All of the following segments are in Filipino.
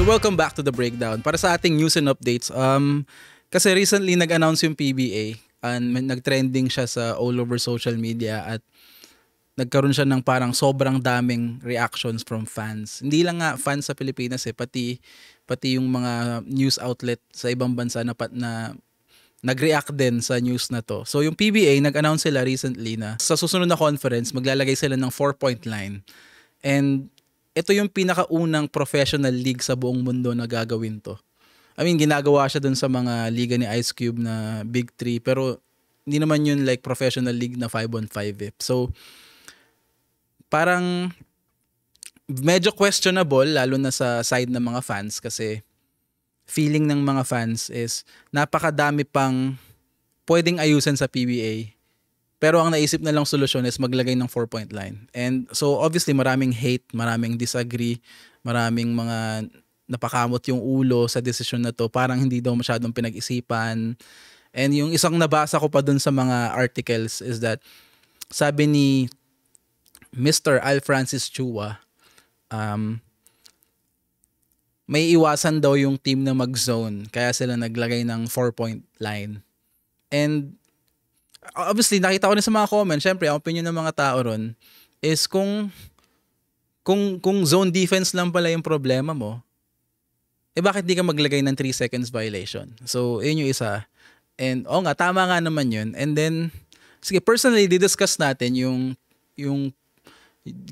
So welcome back to The Breakdown. Para sa ating news and updates, kasi recently nag-announce yung PBA and nag-trending siya sa all over social media at nagkaroon siya ng parang sobrang daming reactions from fans. Hindi lang nga fans sa Pilipinas pati yung mga news outlet sa ibang bansa na nag-react din sa news na to. So yung PBA, nag-announce sila recently na sa susunod na conference, maglalagay sila ng 4-point line. And ito yung pinakaunang professional league sa buong mundo na gagawin to. I mean, ginagawa siya dun sa mga liga ni Ice Cube na Big 3, pero hindi naman yun like professional league na 5-on-5 So, parang medyo questionable, lalo na sa side ng mga fans, kasi feeling ng mga fans is napakadami pang pwedeng ayusin sa PBA. Pero ang naisip na lang solusyon is maglagay ng 4-point line. And so obviously maraming hate, maraming disagree, maraming mga napakamot yung ulo sa desisyon na to. Parang hindi daw masyadong pinag-isipan. And yung isang nabasa ko pa dun sa mga articles is that sabi ni Mr. Al Francis Chua, may iwasan daw yung team na mag-zone kaya sila naglagay ng 4-point line. And obviously, nakita ko na sa mga comments, syempre, ang opinion ng mga tao ron is kung zone defense lang pala yung problema mo, bakit di ka maglagay ng 3 seconds violation? So, yun yung isa. And, nga, tama nga naman yun. And then, sige, personally, didiscuss natin yung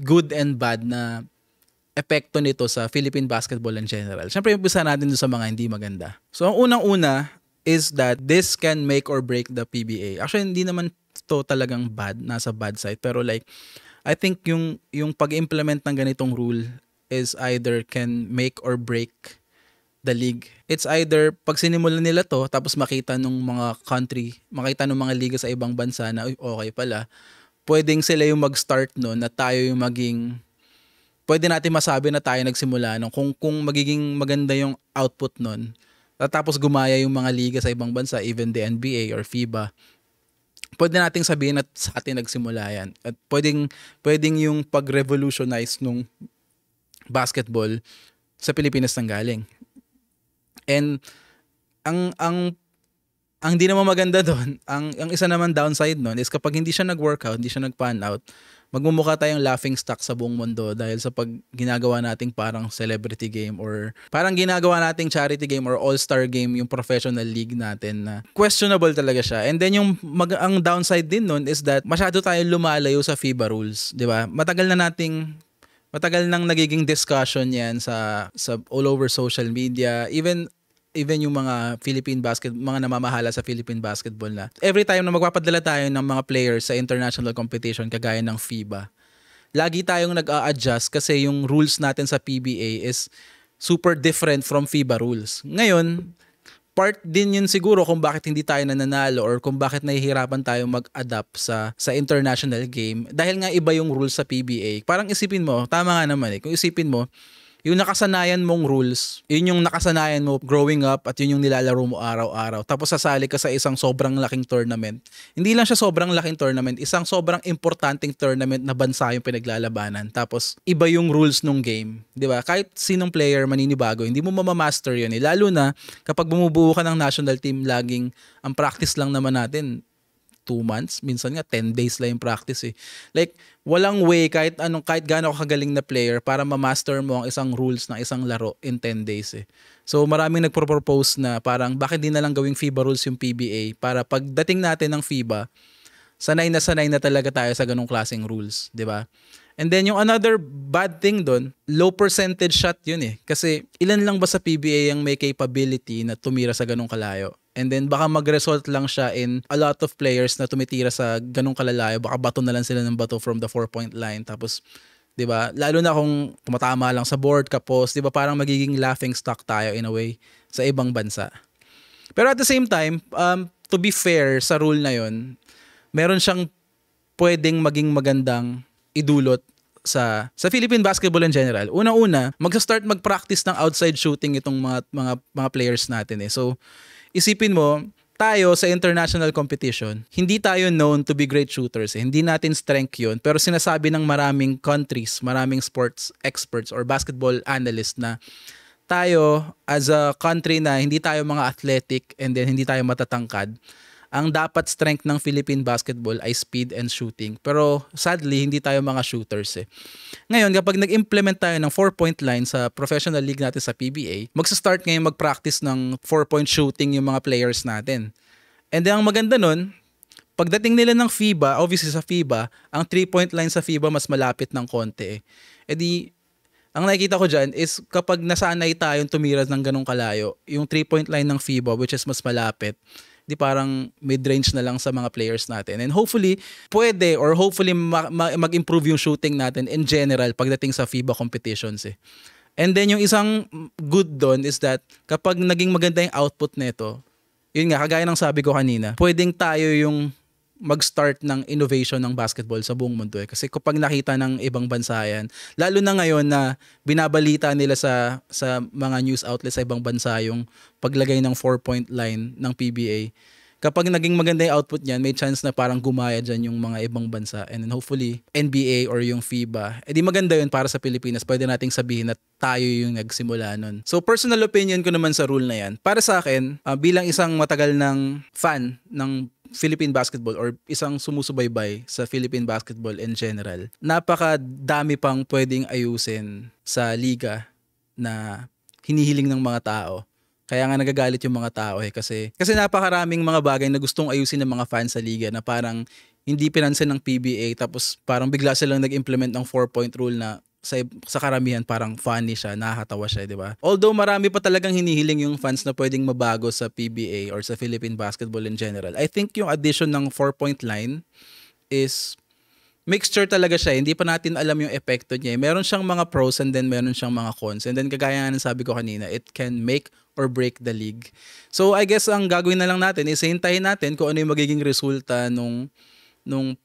good and bad na epekto nito sa Philippine basketball in general. Syempre, umpisa natin doon sa mga hindi maganda. So, ang unang-una is that this can make or break the PBA. Actually, hindi naman to talagang bad, nasa bad side. Pero like, I think yung pag-implement ng ganitong rule is either can make or break the league. It's either pag sinimulan nila to, tapos makita nung mga country, makita nung mga liga sa ibang bansa na, okay pala, pwedeng sila yung mag-start nun na tayo yung maging, pwede natin masabi na tayo nagsimula nun. Kung magiging maganda yung output nun, tapos gumaya yung mga liga sa ibang bansa, even the NBA or FIBA, pwede nating sabihin at sa atin nagsimula yan. At pwedeng yung pag-revolutionize nung basketball sa Pilipinas nang galing. And ang di naman maganda doon, ang isa naman downside nun is kapag hindi siya nag-workout, hindi siya nag-pan out, magmumukha tayong laughing stock sa buong mundo dahil sa pag ginagawa nating parang celebrity game or parang ginagawa nating charity game or all-star game yung professional league natin na questionable talaga siya. And then ang downside din nun is that masyado tayong lumalayo sa FIBA rules, di ba? Matagal nang nagiging discussion yan sa all over social media, even yung mga mga namamahala sa Philippine basketball na every time na magpapadala tayo ng mga players sa international competition kagaya ng FIBA, lagi tayong nag-a-adjust kasi yung rules natin sa PBA is super different from FIBA rules. Ngayon, part din yun siguro kung bakit hindi tayo nananalo or kung bakit nahihirapan tayo mag-adapt sa international game dahil nga iba yung rules sa PBA. Parang isipin mo, tama nga naman kung isipin mo, yung nakasanayan mong rules, yun yung nakasanayan mo growing up at yun yung nilalaro mo araw-araw. Tapos sasali ka sa isang sobrang laking tournament. Hindi lang siya sobrang laking tournament, isang sobrang importanteng tournament na bansa yung pinaglalabanan. Tapos iba yung rules nung game. Di ba? Kahit sinong player maninibago, hindi mo mamamaster yun. Lalo na kapag bumubuo ka ng national team, laging ang practice lang naman natin 2 months, minsan nga 10 days lang yung practice Like, walang way kahit gaano kagaling na player para ma-master mo ang isang rules ng isang laro in 10 days So, maraming nagpro-propose na parang bakit di na lang gawing FIBA rules yung PBA para pagdating natin ng FIBA, sanay na talaga tayo sa ganung klaseng rules, di ba? And then yung another bad thing doon, low percentage shot yun Kasi ilan lang ba sa PBA ang may capability na tumira sa ganung kalayo? And then baka mag-result lang siya in a lot of players na tumitira sa ganung kalalayo, baka bato na lang sila ng bato from the 4-point line. Tapos, 'di ba? Lalo na kung tumatama lang sa board kapos, 'di ba? Parang magiging laughing stock tayo in a way sa ibang bansa. Pero at the same time, to be fair sa rule na 'yon, meron siyang pwedeng maging magandang idulot sa Philippine basketball in general. Una-una, magsa-start mag-practice ng outside shooting itong mga players natin So, isipin mo, tayo sa international competition, hindi tayo known to be great shooters. Hindi natin strength yun. Pero sinasabi ng maraming countries, maraming sports experts or basketball analysts na tayo as a country na hindi tayo mga athletic and then hindi tayo matatangkad, ang dapat strength ng Philippine basketball ay speed and shooting. Pero sadly, hindi tayo mga shooters eh. Ngayon, kapag nag-implement tayo ng 4-point line sa professional league natin sa PBA, magsa-start ngayon mag-practice ng 4-point shooting yung mga players natin. And then ang maganda nun, pagdating nila ng FIBA, obviously sa FIBA, ang 3-point line sa FIBA mas malapit ng konti eh. E di, ang nakikita ko dyan is kapag nasanay tayong tumira ng ganong kalayo, yung 3-point line ng FIBA which is mas malapit, di parang mid-range na lang sa mga players natin. And hopefully, hopefully mag-improve yung shooting natin in general pagdating sa FIBA competitions eh. And then yung isang good doon is that kapag naging maganda yung output nito, yun nga, kagaya ng sabi ko kanina, pwedeng tayo yung mag-start ng innovation ng basketball sa buong mundo eh. Kasi kapag nakita ng ibang bansa yan, lalo na ngayon na binabalita nila sa mga news outlets sa ibang bansa yung paglagay ng 4-point line ng PBA, kapag naging maganda yung output niyan, may chance na parang gumaya dyan yung mga ibang bansa. And then hopefully, NBA or yung FIBA, edi maganda yun para sa Pilipinas. Pwede nating sabihin na tayo yung nagsimula nun. So personal opinion ko naman sa rule na yan. Para sa akin, bilang isang matagal ng fan ng Philippine basketball or isang sumusubaybay sa Philippine basketball in general, napakadami pang pwedeng ayusin sa liga na hinihiling ng mga tao. Kaya nga nagagalit yung mga tao eh kasi napakaraming mga bagay na gustong ayusin ng mga fans sa liga na parang hindi pinansin ng PBA tapos parang bigla silang nag-implement ng 4-point rule na sa karamihan parang funny siya, nakakatawa siya, di ba? Although marami pa talagang hinihiling yung fans na pwedeng mabago sa PBA or sa Philippine basketball in general. I think yung addition ng 4-point line is mixture talaga siya. Hindi pa natin alam yung epekto niya. Meron siyang mga pros and then meron siyang mga cons. And then kagaya nga ng sabi ko kanina, it can make or break the league. So I guess ang gagawin na lang natin is hintayin natin kung ano yung magiging resulta nung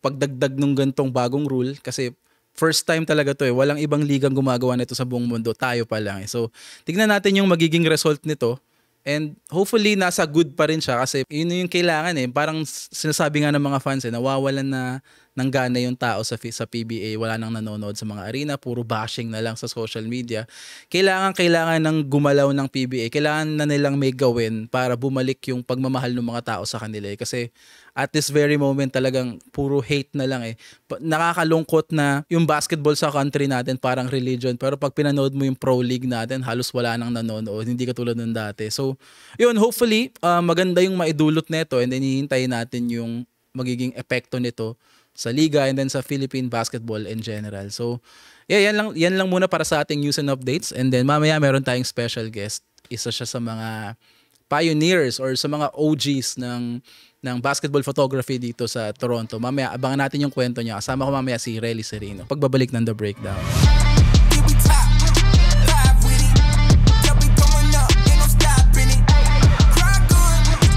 pagdagdag nung gantong bagong rule kasi first time talaga to eh. Walang ibang ligang gumagawa nito sa buong mundo. Tayo pa lang eh. So, tignan natin yung magiging result nito. And hopefully, nasa good pa rin siya kasi yun yung kailangan eh. Parang sinasabi nga ng mga fans eh, nawawalan na ng gana yung tao sa PBA. Wala nang nanonood sa mga arena. Puro bashing na lang sa social media. Kailangan ng gumalaw ng PBA. Kailangan na nilang may gawin para bumalik yung pagmamahal ng mga tao sa kanila eh. Kasi at this very moment talagang puro hate na lang eh. Nakakalungkot na yung basketball sa country natin parang religion. Pero pag pinanood mo yung pro league natin, halos wala nang nanonood. Hindi katulad ng dati. So, yun, hopefully, maganda yung maidulot nito and then hihintayin natin yung magiging epekto nito sa liga and then sa Philippine basketball in general. So, yeah, yan lang muna para sa ating news and updates. And then mamaya meron tayong special guest. Isa siya sa mga pioneers or sa mga OGs ng basketball photography dito sa Toronto. Mamaya abangan natin yung kwento niya. Kasama ko mamaya si Relly Serino. Pagbabalik ng The Breakdown.